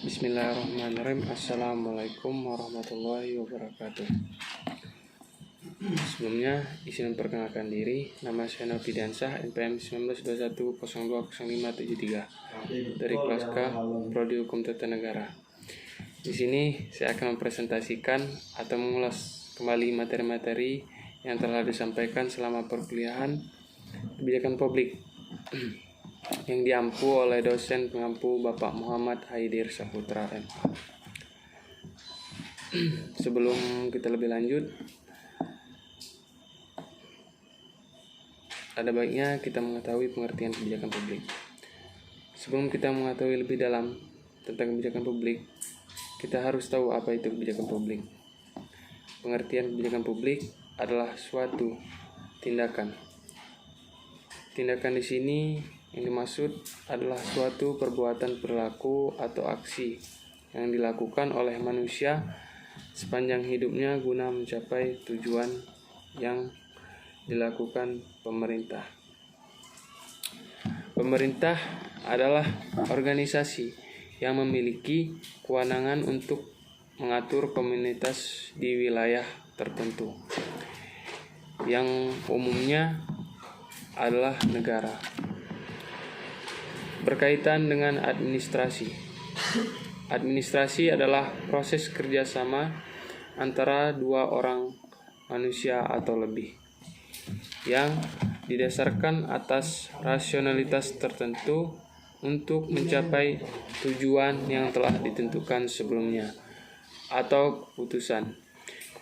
Bismillahirrahmanirrahim. Assalamualaikum warahmatullahi wabarakatuh. Sebelumnya, izin memperkenalkan diri. Nama saya Novidiansah, NPM 1921020573 dari kelas K, Prodi Hukum Tata Negara. Di sini saya akan mempresentasikan atau mengulas kembali materi-materi yang telah disampaikan selama perkuliahan kebijakan publik yang diampu oleh dosen pengampu Bapak Muhammad Haidir Saputra MA. Sebelum kita lebih lanjut, ada baiknya kita mengetahui pengertian kebijakan publik. Sebelum kita mengetahui lebih dalam tentang kebijakan publik, kita harus tahu apa itu kebijakan publik. Pengertian kebijakan publik adalah suatu tindakan. Tindakan di sini yang dimaksud adalah suatu perbuatan perilaku atau aksi yang dilakukan oleh manusia sepanjang hidupnya guna mencapai tujuan yang dilakukan pemerintah. Pemerintah adalah organisasi yang memiliki kewenangan untuk mengatur komunitas di wilayah tertentu, yang umumnya adalah negara. Berkaitan dengan administrasi. Administrasi adalah proses kerjasama antara dua orang manusia atau lebih yang didasarkan atas rasionalitas tertentu untuk mencapai tujuan yang telah ditentukan sebelumnya atau keputusan.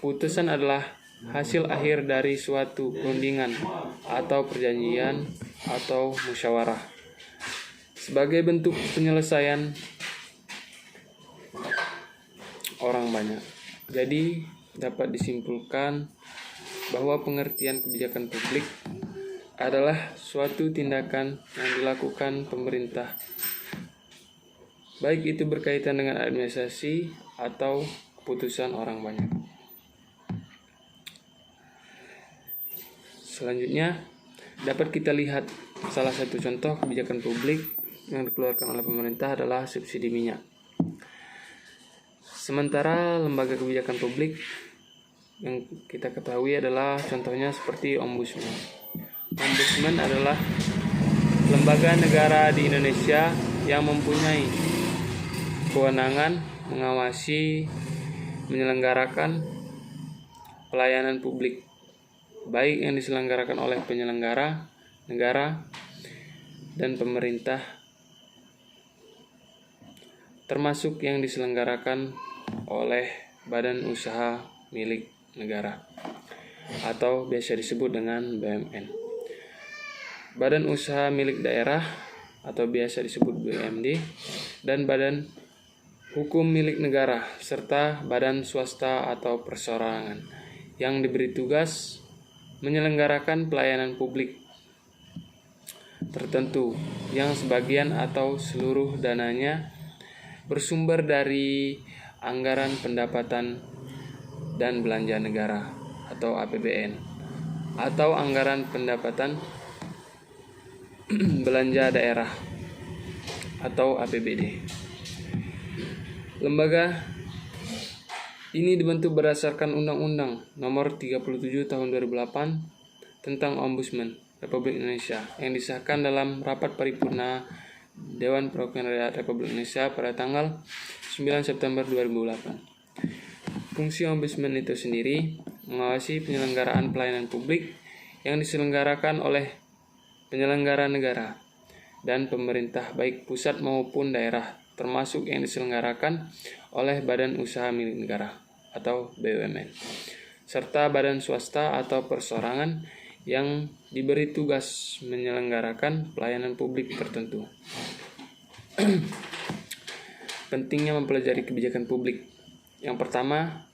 Keputusan adalah hasil akhir dari suatu perundingan atau perjanjian atau musyawarah sebagai bentuk penyelesaian orang banyak. Jadi dapat disimpulkan bahwa pengertian kebijakan publik adalah suatu tindakan yang dilakukan pemerintah, baik itu berkaitan dengan administrasi atau keputusan orang banyak. Selanjutnya dapat kita lihat salah satu contoh kebijakan publik yang dikeluarkan oleh pemerintah adalah subsidi minyak. Sementara lembaga kebijakan publik yang kita ketahui adalah contohnya seperti Ombudsman. Ombudsman adalah lembaga negara di Indonesia yang mempunyai kewenangan mengawasi menyelenggarakan pelayanan publik, baik yang diselenggarakan oleh penyelenggara negara dan pemerintah, termasuk yang diselenggarakan oleh badan usaha milik negara atau biasa disebut dengan BUMN. Badan usaha milik daerah atau biasa disebut BUMD dan badan hukum milik negara serta badan swasta atau perseorangan yang diberi tugas menyelenggarakan pelayanan publik tertentu yang sebagian atau seluruh dananya bersumber dari anggaran pendapatan dan belanja negara atau APBN atau anggaran pendapatan belanja daerah atau APBD. Lembaga ini dibentuk berdasarkan Undang-Undang Nomor 37 Tahun 2008 tentang Ombudsman Republik Indonesia yang disahkan dalam rapat paripurna Dewan Perwakilan Rakyat Republik Indonesia pada tanggal 9 September 2008. Fungsi Ombudsman itu sendiri mengawasi penyelenggaraan pelayanan publik yang diselenggarakan oleh penyelenggara negara dan pemerintah baik pusat maupun daerah, termasuk yang diselenggarakan oleh badan usaha milik negara atau BUMN, serta badan swasta atau perseorangan yang diberi tugas menyelenggarakan pelayanan publik tertentu. Pentingnya mempelajari kebijakan publik. Yang pertama,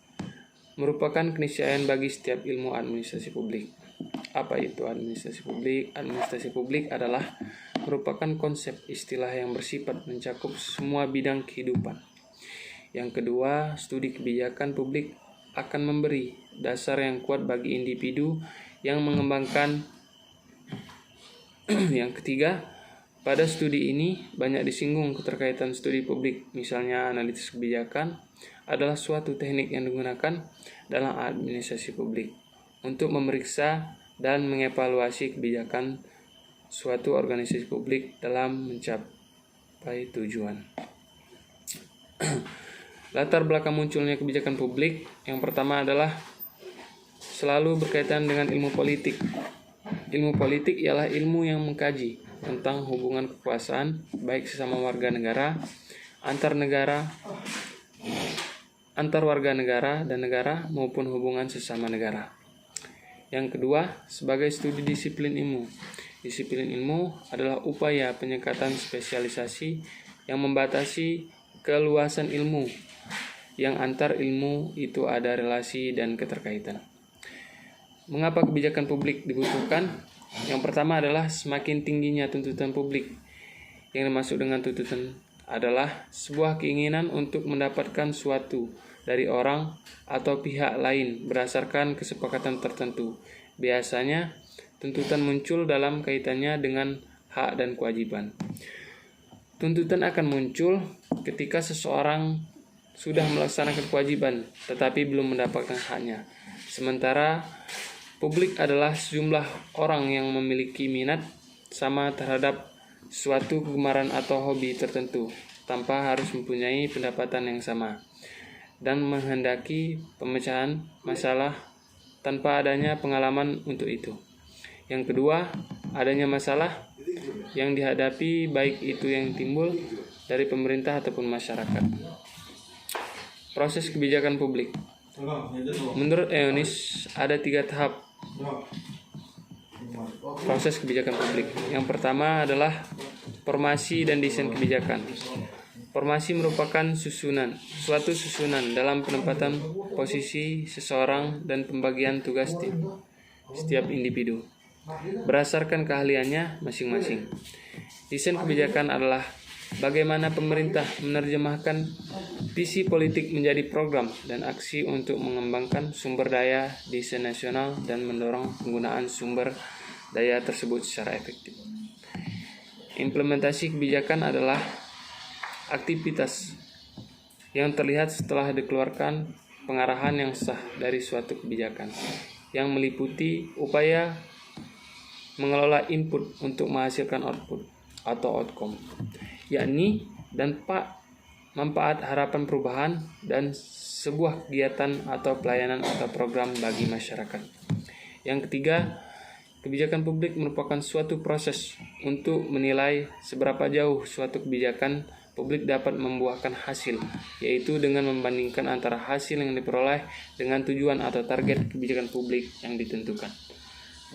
merupakan keniscayaan bagi setiap ilmu administrasi publik. Apa itu administrasi publik? Administrasi publik adalah merupakan konsep istilah yang bersifat mencakup semua bidang kehidupan. Yang kedua, studi kebijakan publik akan memberi dasar yang kuat bagi individu yang mengembangkan. Yang ketiga, Pada studi ini banyak disinggung keterkaitan studi publik, misalnya analisis kebijakan adalah suatu teknik yang digunakan dalam administrasi publik untuk memeriksa dan mengevaluasi kebijakan suatu organisasi publik dalam mencapai tujuan. Latar belakang munculnya kebijakan publik yang pertama adalah selalu berkaitan dengan ilmu politik. Ilmu politik ialah ilmu yang mengkaji tentang hubungan kekuasaan baik sesama warga negara, antar warga negara dan negara maupun hubungan sesama negara. Yang kedua, sebagai studi disiplin ilmu. Disiplin ilmu adalah upaya penyekatan spesialisasi yang membatasi keluasan ilmu, yang antar ilmu itu ada relasi dan keterkaitan. Mengapa kebijakan publik dibutuhkan? Yang pertama adalah semakin tingginya tuntutan publik. Yang dimaksud dengan tuntutan adalah sebuah keinginan untuk mendapatkan suatu dari orang atau pihak lain berdasarkan kesepakatan tertentu. Biasanya, tuntutan muncul dalam kaitannya dengan hak dan kewajiban. Tuntutan akan muncul ketika seseorang sudah melaksanakan kewajiban tetapi belum mendapatkan haknya. Sementara publik adalah sejumlah orang yang memiliki minat sama terhadap suatu kegemaran atau hobi tertentu tanpa harus mempunyai pendapatan yang sama dan menghendaki pemecahan masalah tanpa adanya pengalaman untuk itu. Yang kedua, adanya masalah yang dihadapi baik itu yang timbul dari pemerintah ataupun masyarakat. Proses kebijakan publik. Menurut Eonis ada 3 tahap proses kebijakan publik. Yang pertama adalah formasi dan desain kebijakan. Formasi merupakan suatu susunan dalam penempatan posisi seseorang dan pembagian tugas setiap individu berdasarkan keahliannya masing-masing. Desain kebijakan adalah bagaimana pemerintah menerjemahkan visi politik menjadi program dan aksi untuk mengembangkan sumber daya desa nasional dan mendorong penggunaan sumber daya tersebut secara efektif. Implementasi kebijakan adalah aktivitas yang terlihat setelah dikeluarkan pengarahan yang sah dari suatu kebijakan yang meliputi upaya mengelola input untuk menghasilkan output atau outcome, yakni manfaat harapan perubahan dan sebuah kegiatan atau pelayanan atau program bagi masyarakat. Yang ketiga, kebijakan publik merupakan suatu proses untuk menilai seberapa jauh suatu kebijakan publik dapat membuahkan hasil, yaitu dengan membandingkan antara hasil yang diperoleh dengan tujuan atau target kebijakan publik yang ditentukan.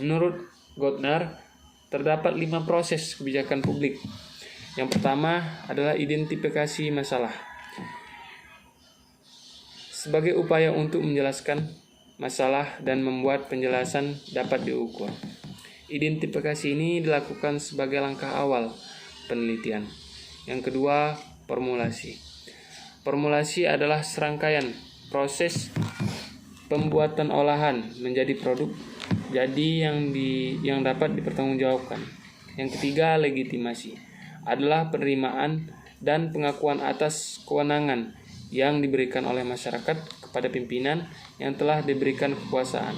Menurut Gottner, terdapat 5 proses kebijakan publik. Yang pertama adalah identifikasi masalah. Sebagai upaya untuk menjelaskan masalah dan membuat penjelasan dapat diukur. Identifikasi ini dilakukan sebagai langkah awal penelitian. Yang kedua, formulasi. Formulasi adalah serangkaian proses pembuatan olahan menjadi produk jadi yang dapat dipertanggungjawabkan. Yang ketiga, legitimasi adalah penerimaan dan pengakuan atas kewenangan yang diberikan oleh masyarakat kepada pimpinan yang telah diberikan kekuasaan.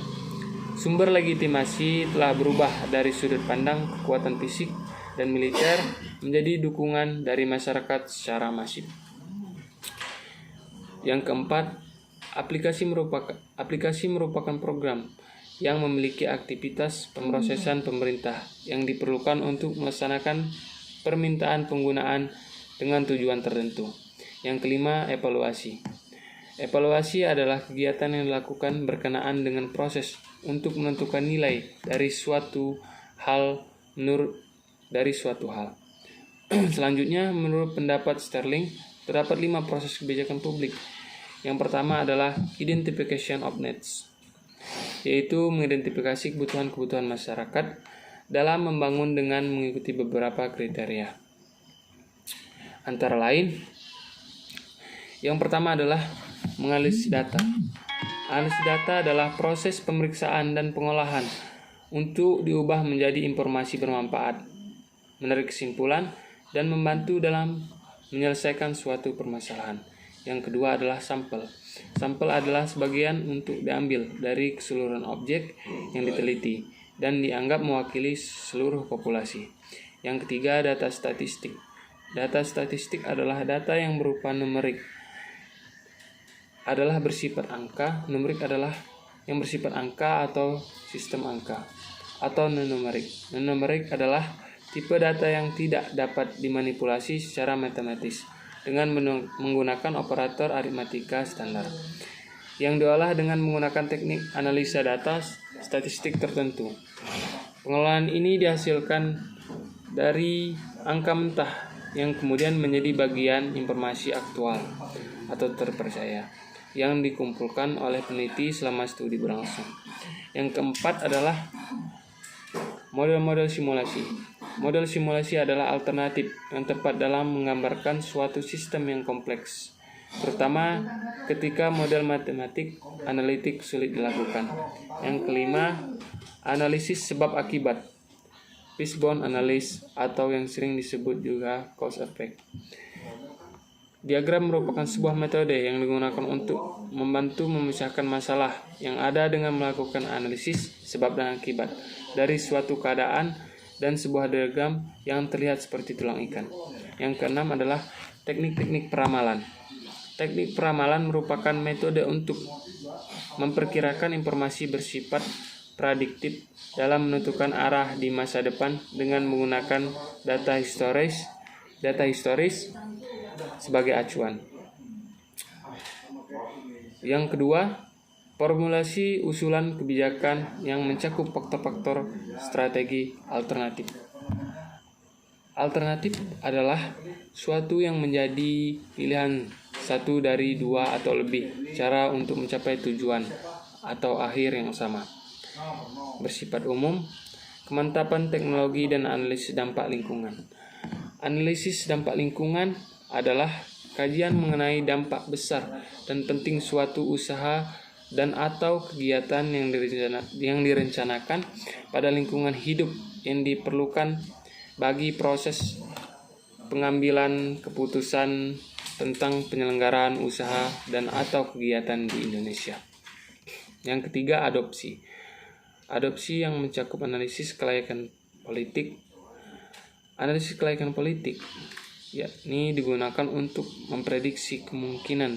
Sumber legitimasi telah berubah dari sudut pandang kekuatan fisik dan militer menjadi dukungan dari masyarakat secara masif. Yang keempat, aplikasi merupakan program yang memiliki aktivitas pemrosesan pemerintah yang diperlukan untuk melaksanakan permintaan penggunaan dengan tujuan tertentu. Yang kelima, evaluasi. Evaluasi adalah kegiatan yang dilakukan berkenaan dengan proses untuk menentukan nilai dari suatu hal. Selanjutnya, menurut pendapat Sterling, terdapat 5 proses kebijakan publik. Yang pertama adalah identification of needs, yaitu mengidentifikasi kebutuhan-kebutuhan masyarakat dalam membangun dengan mengikuti beberapa kriteria. Antara lain, yang pertama adalah menganalisis data. Analisis data adalah proses pemeriksaan dan pengolahan untuk diubah menjadi informasi bermanfaat menarik kesimpulan, dan membantu dalam menyelesaikan suatu permasalahan. Yang kedua adalah sampel. Sampel adalah sebagian untuk diambil dari keseluruhan objek yang diteliti dan dianggap mewakili seluruh populasi. Yang ketiga, data statistik. Data statistik adalah data yang berupa numerik, adalah bersifat angka. Numerik adalah yang bersifat angka atau sistem angka, atau non-numerik. Non-numerik adalah tipe data yang tidak dapat dimanipulasi secara matematis dengan menggunakan operator aritmatika standar, yang diolah dengan menggunakan teknik analisa data statistik tertentu. Pengolahan ini dihasilkan dari angka mentah yang kemudian menjadi bagian informasi aktual atau terpercaya yang dikumpulkan oleh peneliti selama studi berlangsung. Yang keempat adalah model-model simulasi. Model simulasi adalah alternatif yang tepat dalam menggambarkan suatu sistem yang kompleks, terutama ketika model matematik analitik sulit dilakukan. Yang kelima, analisis sebab akibat, fishbone analysis, atau yang sering disebut juga cause effect. Diagram merupakan sebuah metode yang digunakan untuk membantu memisahkan masalah yang ada dengan melakukan analisis sebab dan akibat dari suatu keadaan dan sebuah diagram yang terlihat seperti tulang ikan. Yang keenam adalah teknik-teknik peramalan. Teknik peramalan merupakan metode untuk memperkirakan informasi bersifat prediktif dalam menentukan arah di masa depan dengan menggunakan data historis sebagai acuan. Yang kedua, formulasi usulan kebijakan yang mencakup faktor-faktor strategi alternatif. Alternatif adalah suatu yang menjadi pilihan satu dari dua atau lebih cara untuk mencapai tujuan atau akhir yang sama. Bersifat umum, kemantapan teknologi dan analisis dampak lingkungan. Analisis dampak lingkungan adalah kajian mengenai dampak besar dan penting suatu usaha dan atau kegiatan yang direncanakan pada lingkungan hidup yang diperlukan bagi proses pengambilan keputusan tentang penyelenggaraan usaha dan atau kegiatan di Indonesia. Yang ketiga, adopsi. Adopsi yang mencakup analisis kelayakan politik. Analisis kelayakan politik yakni digunakan untuk memprediksi kemungkinan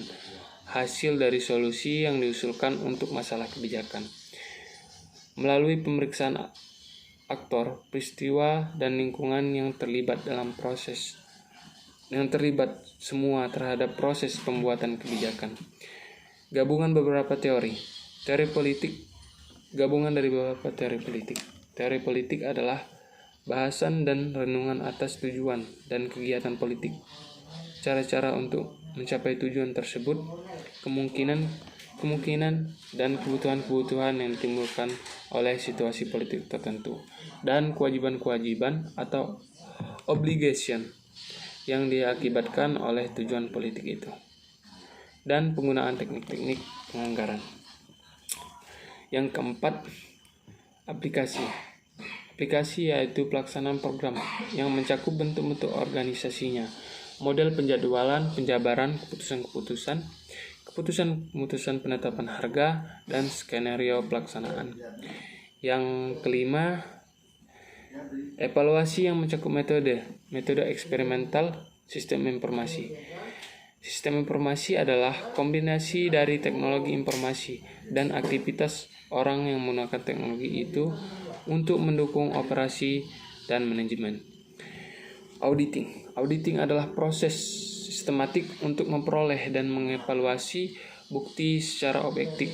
hasil dari solusi yang diusulkan untuk masalah kebijakan. Melalui pemeriksaan aktor, peristiwa, dan lingkungan yang terlibat semua terhadap proses pembuatan kebijakan. Gabungan beberapa teori. Teori politik, gabungan dari beberapa teori politik. Teori politik adalah bahasan dan renungan atas tujuan dan kegiatan politik, cara-cara untuk mencapai tujuan tersebut, kemungkinan dan kebutuhan-kebutuhan yang ditimbulkan oleh situasi politik tertentu, dan kewajiban-kewajiban atau obligation yang diakibatkan oleh tujuan politik itu, dan penggunaan teknik-teknik penganggaran. Yang keempat, aplikasi. Aplikasi yaitu pelaksanaan program yang mencakup bentuk-bentuk organisasinya, model penjadwalan, penjabaran, keputusan penetapan harga, dan skenario pelaksanaan. Yang kelima, evaluasi yang mencakup metode eksperimental, sistem informasi. Sistem informasi adalah kombinasi dari teknologi informasi dan aktivitas orang yang menggunakan teknologi itu untuk mendukung operasi dan manajemen. Auditing adalah proses sistematik untuk memperoleh dan mengevaluasi bukti secara objektif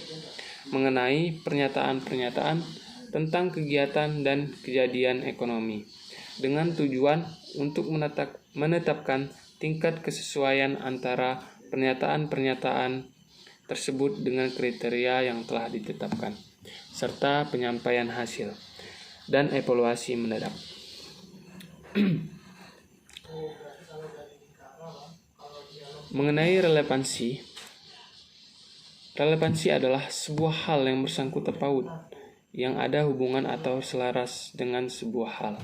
mengenai pernyataan-pernyataan tentang kegiatan dan kejadian ekonomi dengan tujuan untuk menetapkan tingkat kesesuaian antara pernyataan-pernyataan tersebut dengan kriteria yang telah ditetapkan, serta penyampaian hasil dan evaluasi mendadak. Mengenai relevansi adalah sebuah hal yang bersangkut paut yang ada hubungan atau selaras dengan sebuah hal.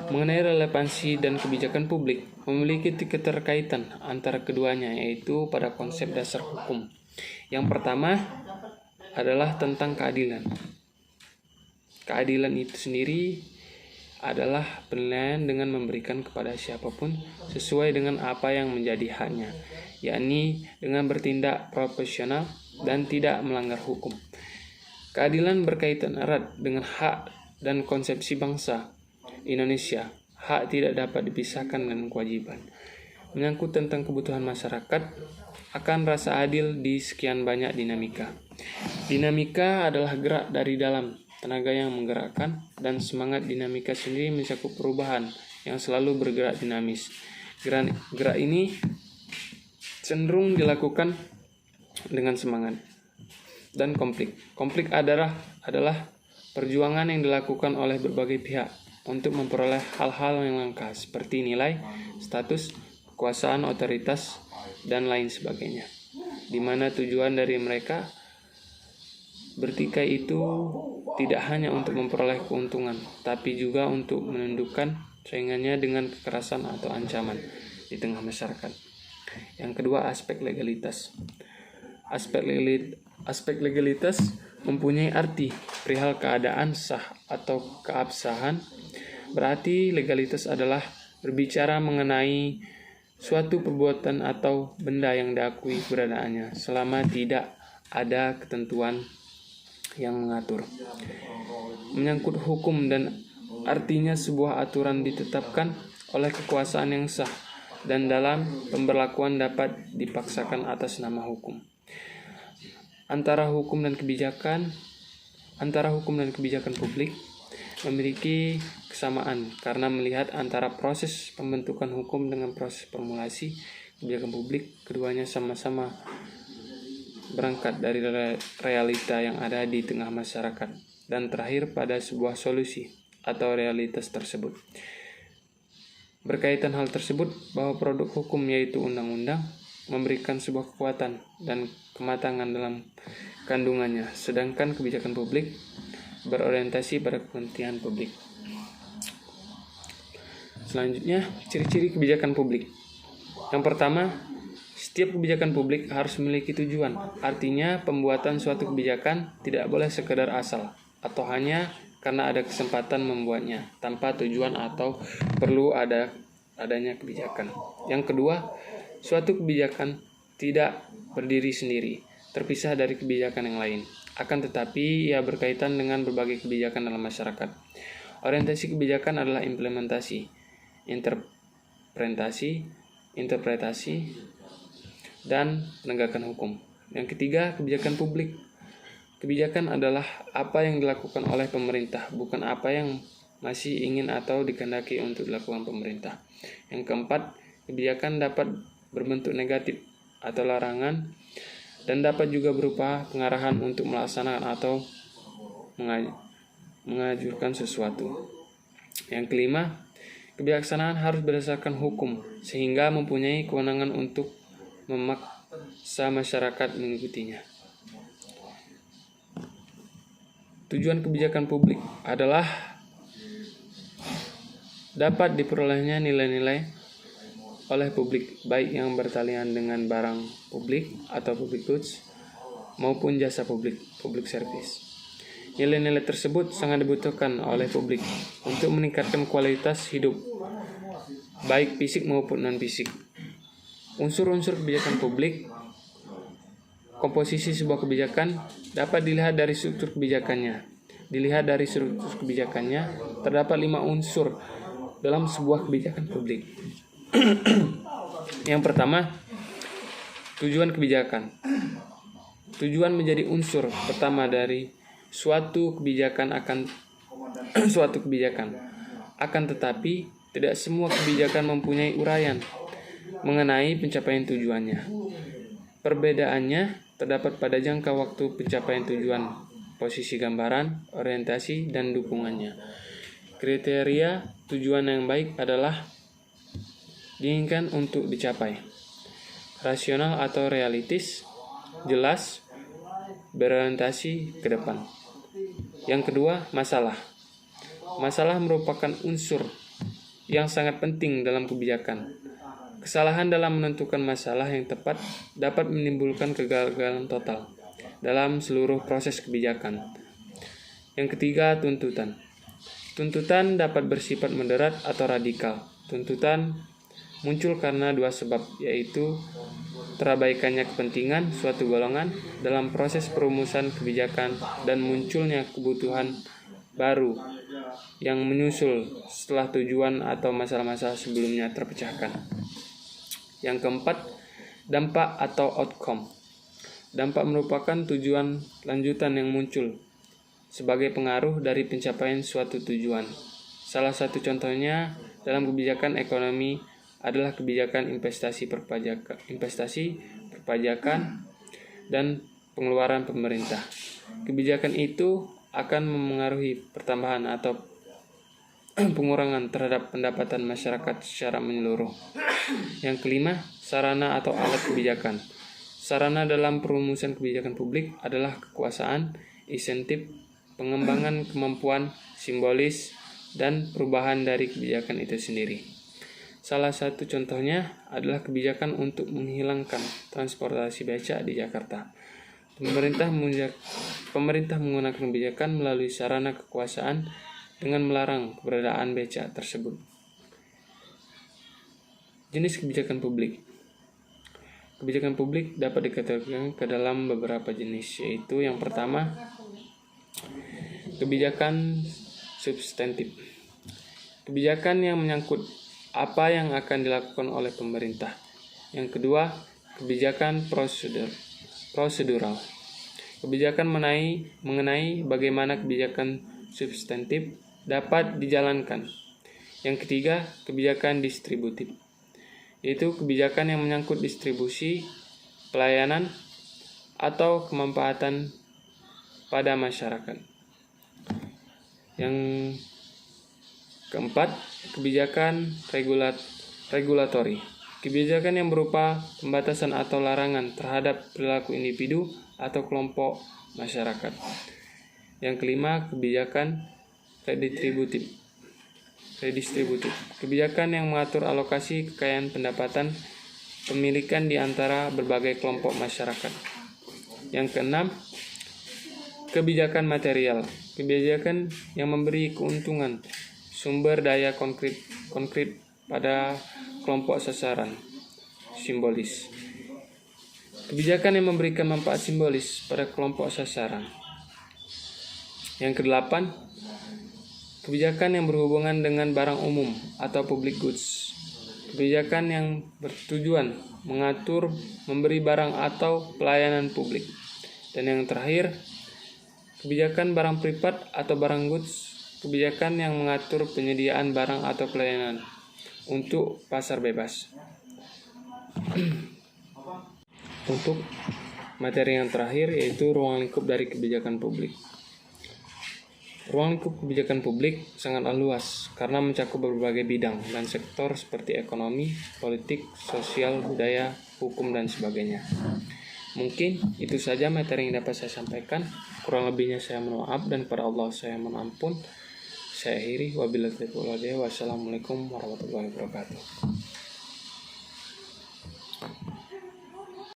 Mengenai relevansi dan kebijakan publik, memiliki keterkaitan antara keduanya, yaitu pada konsep dasar hukum. Yang pertama adalah tentang keadilan. Keadilan itu sendiri adalah penilaian dengan memberikan kepada siapapun sesuai dengan apa yang menjadi haknya, yakni dengan bertindak proporsional dan tidak melanggar hukum. Keadilan berkaitan erat dengan hak dan konsepsi bangsa Indonesia. Hak tidak dapat dipisahkan dengan kewajiban. Menyangkut tentang kebutuhan masyarakat akan rasa adil di sekian banyak dinamika. Dinamika adalah gerak dari dalam, tenaga yang menggerakkan, dan semangat dinamika sendiri mencakup perubahan yang selalu bergerak dinamis. Gerak ini cenderung dilakukan dengan semangat. Dan konflik. Konflik adalah perjuangan yang dilakukan oleh berbagai pihak untuk memperoleh hal-hal yang langka seperti nilai, status, kekuasaan, otoritas, dan lain sebagainya. Di mana tujuan dari mereka bertikai itu tidak hanya untuk memperoleh keuntungan, tapi juga untuk menundukkan saingannya dengan kekerasan atau ancaman di tengah masyarakat. Yang kedua, aspek legalitas. Aspek legalitas mempunyai arti perihal keadaan sah atau keabsahan. Berarti legalitas adalah berbicara mengenai suatu perbuatan atau benda yang diakui keberadaannya selama tidak ada ketentuan yang mengatur. Menyangkut hukum dan artinya sebuah aturan ditetapkan oleh kekuasaan yang sah dan dalam pemberlakuan dapat dipaksakan atas nama hukum. Antara hukum dan kebijakan publik memiliki kesamaan karena melihat antara proses pembentukan hukum dengan proses formulasi kebijakan publik, keduanya sama-sama berangkat dari realita yang ada di tengah masyarakat dan terakhir pada sebuah solusi atau realitas tersebut. Berkaitan hal tersebut bahwa produk hukum yaitu undang-undang memberikan sebuah kekuatan dan kematangan dalam kandungannya, sedangkan kebijakan publik berorientasi pada kepentingan publik. Selanjutnya, ciri-ciri kebijakan publik. Yang pertama, setiap kebijakan publik harus memiliki tujuan. Artinya, pembuatan suatu kebijakan tidak boleh sekedar asal atau hanya karena ada kesempatan membuatnya tanpa tujuan atau perlu adanya kebijakan. Yang kedua, suatu kebijakan tidak berdiri sendiri, terpisah dari kebijakan yang lain. Akan tetapi, ia berkaitan dengan berbagai kebijakan dalam masyarakat. Orientasi kebijakan adalah implementasi, interpretasi, dan penegakan hukum. Yang ketiga, kebijakan publik. Kebijakan adalah apa yang dilakukan oleh pemerintah, bukan apa yang masih ingin atau dikehendaki untuk dilakukan pemerintah. Yang keempat, kebijakan dapat berbentuk negatif atau larangan dan dapat juga berupa pengarahan untuk melaksanakan atau mengajurkan sesuatu. Yang kelima, kebijaksanaan harus berdasarkan hukum sehingga mempunyai kewenangan untuk memaksa masyarakat mengikutinya. Tujuan kebijakan publik adalah dapat diperolehnya nilai-nilai oleh publik, baik yang bertalian dengan barang publik atau public goods maupun jasa publik, public service. Nilai-nilai tersebut sangat dibutuhkan oleh publik untuk meningkatkan kualitas hidup, baik fisik maupun non-fisik. Unsur-unsur kebijakan publik. Komposisi sebuah kebijakan dapat dilihat dari struktur kebijakannya. Terdapat 5 unsur dalam sebuah kebijakan publik. Yang pertama, tujuan kebijakan. Tujuan menjadi unsur pertama dari suatu kebijakan. Akan tetapi, tidak semua kebijakan mempunyai uraian mengenai pencapaian tujuannya. Perbedaannya terdapat pada jangka waktu pencapaian tujuan, posisi gambaran, orientasi, dan dukungannya. Kriteria tujuan yang baik adalah diinginkan untuk dicapai, rasional atau realistis, jelas, berorientasi ke depan. Yang kedua, masalah. Masalah merupakan unsur yang sangat penting dalam kebijakan. Kesalahan dalam menentukan masalah yang tepat dapat menimbulkan kegagalan total dalam seluruh proses kebijakan. Yang ketiga, tuntutan. Tuntutan dapat bersifat moderat atau radikal. Tuntutan muncul karena dua sebab, yaitu terabaikannya kepentingan suatu golongan dalam proses perumusan kebijakan dan munculnya kebutuhan baru yang menyusul setelah tujuan atau masalah-masalah sebelumnya terpecahkan. Yang keempat, dampak atau outcome. Dampak merupakan tujuan lanjutan yang muncul sebagai pengaruh dari pencapaian suatu tujuan. Salah satu contohnya dalam kebijakan ekonomi adalah kebijakan investasi perpajakan dan pengeluaran pemerintah. Kebijakan itu akan memengaruhi pertambahan atau pengurangan terhadap pendapatan masyarakat secara menyeluruh. Yang kelima, sarana atau alat kebijakan. Sarana dalam perumusan kebijakan publik adalah kekuasaan, insentif, pengembangan kemampuan, simbolis, dan perubahan dari kebijakan itu sendiri. Salah satu contohnya adalah kebijakan untuk menghilangkan transportasi becak di Jakarta. Pemerintah menggunakan kebijakan melalui sarana kekuasaan dengan melarang keberadaan becak tersebut. Jenis kebijakan publik. Kebijakan publik dapat dikategorikan ke dalam beberapa jenis, yaitu yang pertama, kebijakan substantif. Kebijakan yang menyangkut apa yang akan dilakukan oleh pemerintah. Yang kedua, kebijakan prosedural. Kebijakan mengenai bagaimana kebijakan substantif dapat dijalankan. Yang ketiga, kebijakan distributif, yaitu kebijakan yang menyangkut distribusi, pelayanan, atau kemanfaatan pada masyarakat. Yang keempat, kebijakan regulatori. Kebijakan yang berupa pembatasan atau larangan terhadap perilaku individu atau kelompok masyarakat. Yang kelima, kebijakan redistributif. Kebijakan yang mengatur alokasi kekayaan pendapatan pemilikan di antara berbagai kelompok masyarakat. Yang keenam, kebijakan material. Kebijakan yang memberi keuntungan sumber daya konkret pada kelompok sasaran, simbolis. Kebijakan yang memberikan manfaat simbolis pada kelompok sasaran. Yang kedelapan, kebijakan yang berhubungan dengan barang umum atau public goods. Kebijakan yang bertujuan mengatur memberi barang atau pelayanan publik. Dan yang terakhir, kebijakan barang privat atau barang goods. Kebijakan yang mengatur penyediaan barang atau pelayanan untuk pasar bebas. Untuk materi yang terakhir, yaitu ruang lingkup dari kebijakan publik. Ruang lingkup kebijakan publik sangatlah luas karena mencakup berbagai bidang dan sektor seperti ekonomi, politik, sosial, budaya, hukum, dan sebagainya. Mungkin itu saja materi yang dapat saya sampaikan. Kurang lebihnya saya mohon maaf dan kepada Allah saya mohon ampun. Saya akhiri, wabillahi taufiq wal hidayah. Wassalamualaikum warahmatullahi wabarakatuh.